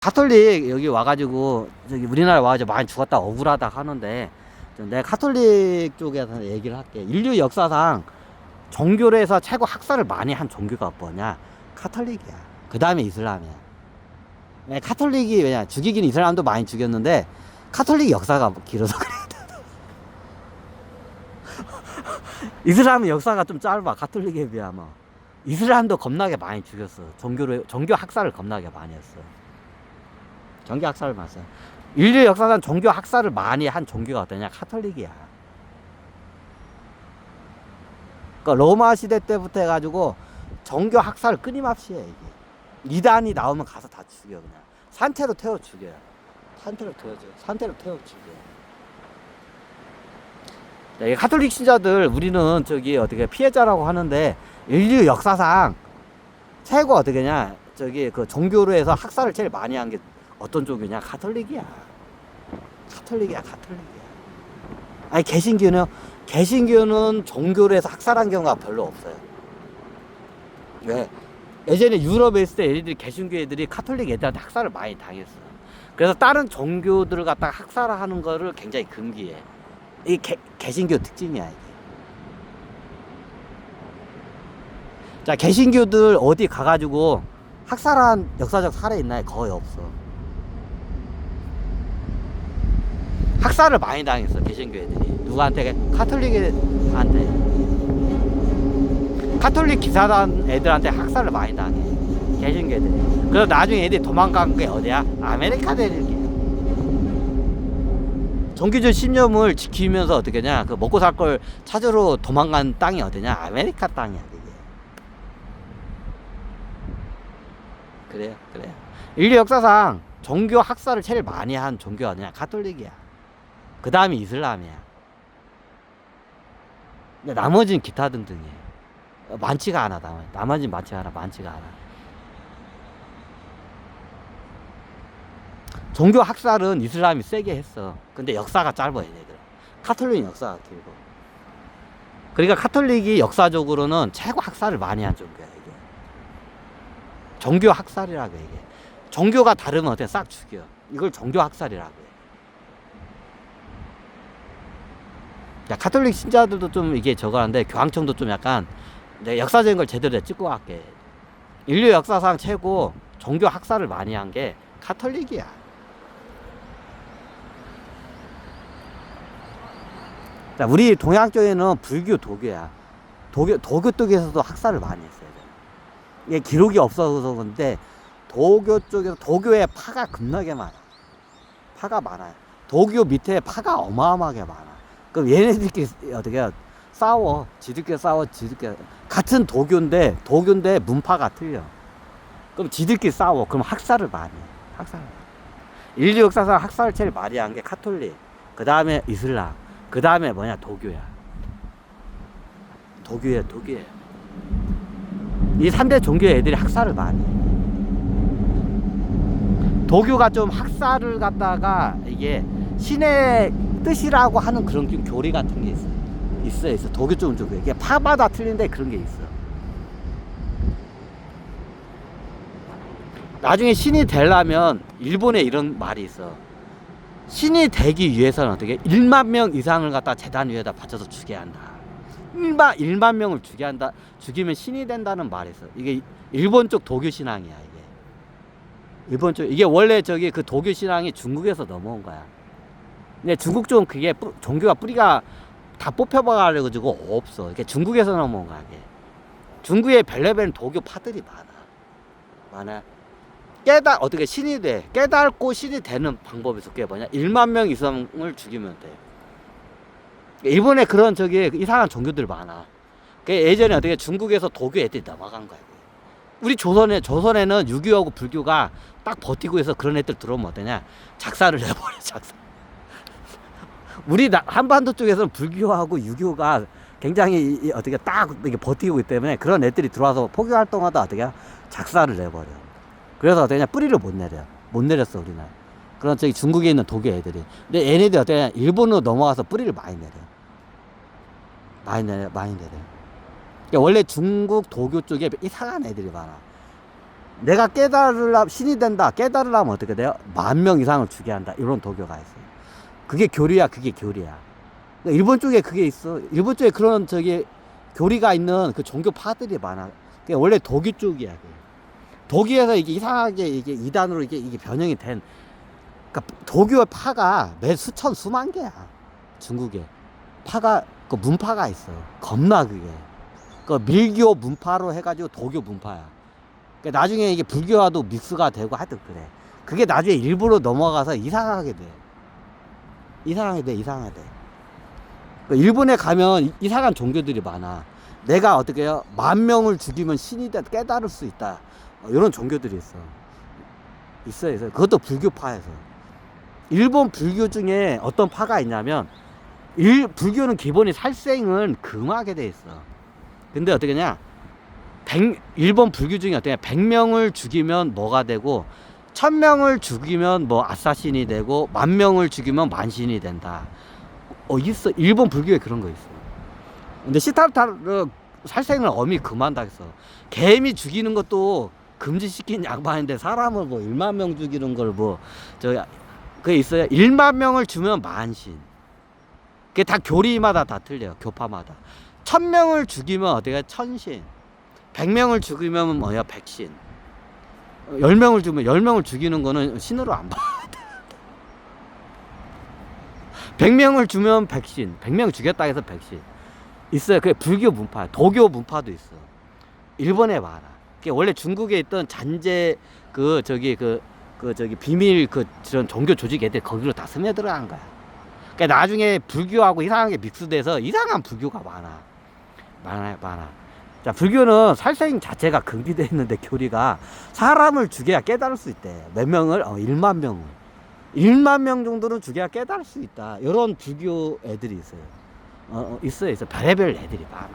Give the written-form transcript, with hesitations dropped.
가톨릭 여기 와가지고 저기 우리나라 와가지고 많이 죽었다 억울하다 하는데 내가 가톨릭 쪽에서 얘기를 할게. 인류 역사상 종교에서 최고 학살을 많이 한 종교가 뭐냐? 가톨릭이야. 그 다음에 이슬람이야. 왜 가톨릭이 왜냐? 죽이긴 이슬람도 많이 죽였는데 가톨릭 역사가 길어서 그래. 이슬람의 역사가 좀 짧아. 가톨릭에 비하면. 이슬람도 겁나게 많이 죽였어. 종교 학살을 겁나게 많이 했어. 종교 학살을 많이 했어. 인류 역사상 종교 학살을 많이 한 종교가 어떠냐? 가톨릭이야. 그러니까 로마 시대 때부터 해가지고 종교 학살을 끊임없이 해. 이게 이단이 나오면 가서 다 죽여. 그냥 산채로 태워 죽여요. 산채로 태워 죽여. 네, 가톨릭 신자들 우리는 저기 어떻게 피해자라고 하는데 인류 역사상 최고 어떻게냐? 저기 그 종교로 해서 학살을 제일 많이 한 게 어떤 종교냐? 가톨릭이야. 가톨릭이야. 아니 개신교는 종교로 해서 학살한 경우가 별로 없어요. 왜? 예전에 유럽에 있을 때 얘네들이 개신교 애들이 가톨릭 애들한테 학살을 많이 당했어. 그래서 다른 종교들을 갖다가 학살하는 거를 굉장히 금기해. 이게 개신교 특징이야, 이게. 자, 개신교들 어디 가가지고 학살한 역사적 사례 있나요? 거의 없어. 학살을 많이 당했어, 개신교 애들이. 누구한테? 가톨릭한테. 가톨릭 기사단 애들한테 학살을 많이 당해. 개신교 애들이. 그래서 나중에 애들이 도망간 게 어디야? 아메리카 대륙이야. 종교적 신념을 지키면서 어떻게 냐? 그 먹고 살 걸 찾으러 도망간 땅이 어디냐? 아메리카 땅이야, 그게. 그래요. 인류 역사상 종교 학살을 제일 많이 한 종교가 어디냐? 가톨릭이야. 그 다음이 이슬람이야. 근데 나머지는 기타 등등이에요. 많지가 않아, 나머지는 많지가 않아. 종교 학살은 이슬람이 세게 했어. 근데 역사가 짧아, 얘네들. 가톨릭 역사가 길고. 그러니까 가톨릭이 역사적으로는 최고 학살을 많이 한 종교야, 이게. 종교 학살이라고 해, 이게. 종교가 다르면 어때? 싹 죽여. 이걸 종교 학살이라고 해. 야, 가톨릭 신자들도 좀 이게 저거 하는데, 교황청도 좀 약간, 내가 역사적인 걸 제대로 찍고 갈게. 인류 역사상 최고 종교 학살을 많이 한 게 가톨릭이야. 자, 우리 동양 쪽에는 불교, 도교야. 도교 쪽에서도 학살을 많이 했어요. 이게 기록이 없어서 그런데, 도교 쪽에서, 도교에 파가 겁나게 많아. 파가 많아요. 도교 밑에 파가 어마어마하게 많아. 그럼 얘네들끼리 어떻게 싸워. 지들끼리. 같은 도교인데 문파가 틀려. 그럼 지들끼리 싸워. 그럼 학살을 많이 해. 인류 역사상 학살을 제일 많이 한 게 가톨릭. 그 다음에 이슬람. 그 다음에 뭐냐? 도교야. 이 3대 종교 애들이 학살을 많이 해. 도교가 좀 학살을 갖다가 이게 신의 뜻이라고 하는 그런 좀 교리 같은 게 있어. 도교 쪽은 좀 이게 파마다 틀린데 그런 게 있어. 나중에 신이 되려면 일본에 이런 말이 있어. 신이 되기 위해서는 어떻게 1만 명 이상을 갖다 재단 위에다 바쳐서 죽여야 한다. 1만 명을 죽이면 신이 된다는 말이 있어. 이게 일본 쪽 도교 신앙이야, 이게. 일본 쪽, 이게 원래 저기 그 도교 신앙이 중국에서 넘어온 거야. 근데 중국 쪽은 그게 종교가 뿌리가 다 뽑혀봐가지고 없어. 이게 중국에서 넘어온 거야, 이게. 중국에 별의별 도교 파들이 많아. 어떻게 신이 돼. 깨닫고 신이 되는 방법이 그게 뭐냐? 1만 명 이상을 죽이면 돼. 일본에 그런 저기 이상한 종교들 많아. 예전에 어떻게 중국에서 도교 애들이 넘어간 거야. 우리 조선에는 유교하고 불교가 딱 버티고 있어. 그런 애들 들어오면 어떠냐? 작사를 내버려, 작사. 우리 한반도 쪽에서는 불교하고 유교가 굉장히 어떻게 딱 이렇게 버티고 있기 때문에 그런 애들이 들어와서 포교 활동하다 어떻게 작사를 내버려. 그래서 어떻게 뿌리를 못 내렸어, 우리는. 그런 저기 중국에 있는 도교 애들이. 근데 얘네들이 어떻게 일본으로 넘어가서 뿌리를 많이 내려. 그러니까 원래 중국 도교 쪽에 이상한 애들이 많아. 내가 깨달으려 신이 된다. 깨달으려면 어떻게 돼요? 10,000명 이상을 죽게 한다. 이런 도교가 있어요. 그게 교리야. 그게 교리야. 그러니까 일본 쪽에 그게 있어. 일본 쪽에 그런 교리가 있는 그 종교파들이 많아. 그게 원래 도교 쪽이야. 그게. 도교에서 이게 이상하게 이게 이단으로 이게 변형이 된. 그러니까 도교의 파가 매 수천 수만 개야. 중국에 파가 그 문파가 있어. 겁나 그게. 그 밀교 문파로 해가지고 도교 문파야. 그러니까 나중에 이게 불교와도 믹스가 되고 하여튼 그래. 그게 나중에 일부러 넘어가서 이상하게 돼. 이상하게 돼. 그러니까 일본에 가면 이상한 종교들이 많아. 내가 어떻게 해요? 10,000명을 죽이면 신이 돼 깨달을 수 있다. 이런 종교들이 있어. 있어요. 그것도 불교파에서. 일본 불교 중에 어떤 파가 있냐면, 불교는 기본이 살생은 금하게 돼 있어. 근데 어떻게냐? 일본 불교 중에 어떻게 100명을 죽이면 뭐가 되고, 1000명을 죽이면 뭐 아사신이 되고, 10,000명을 죽이면 만신이 된다. 있어. 일본 불교에 그런 거 있어. 근데 시타르타르 살생을 엄히 금한다 했어. 개미 죽이는 것도 금지시킨 양반인데 사람을 뭐 10,000명 죽이는 걸 그게 있어요. 10,000명을 주면 만신. 그게 다 교리마다 다 틀려요. 교파마다. 1,000명을 죽이면 어떻게 천신. 100명을 죽이면 뭐야 백신. 10명을 주면 10명을 죽이는 거는 신으로 안 봐. 100명을 주면 백신. 100명 죽였다 해서 백신. 있어요. 그게 불교 문파, 도교 문파도 있어. 일본에 많아. 그게 원래 중국에 있던 잔재 비밀 저런 종교 조직 애들 거기로 다 스며들어간 거야. 그러니까 나중에 불교하고 이상하게 믹스돼서 이상한 불교가 많아. 자, 불교는 살생 자체가 금기되어 있는데 교리가 사람을 죽여야 깨달을 수 있대. 몇 명을? 10,000명을. 10,000명 정도는 죽여야 깨달을 수 있다. 이런 불교 애들이 있어요. 있어. 별의별 애들이 많아.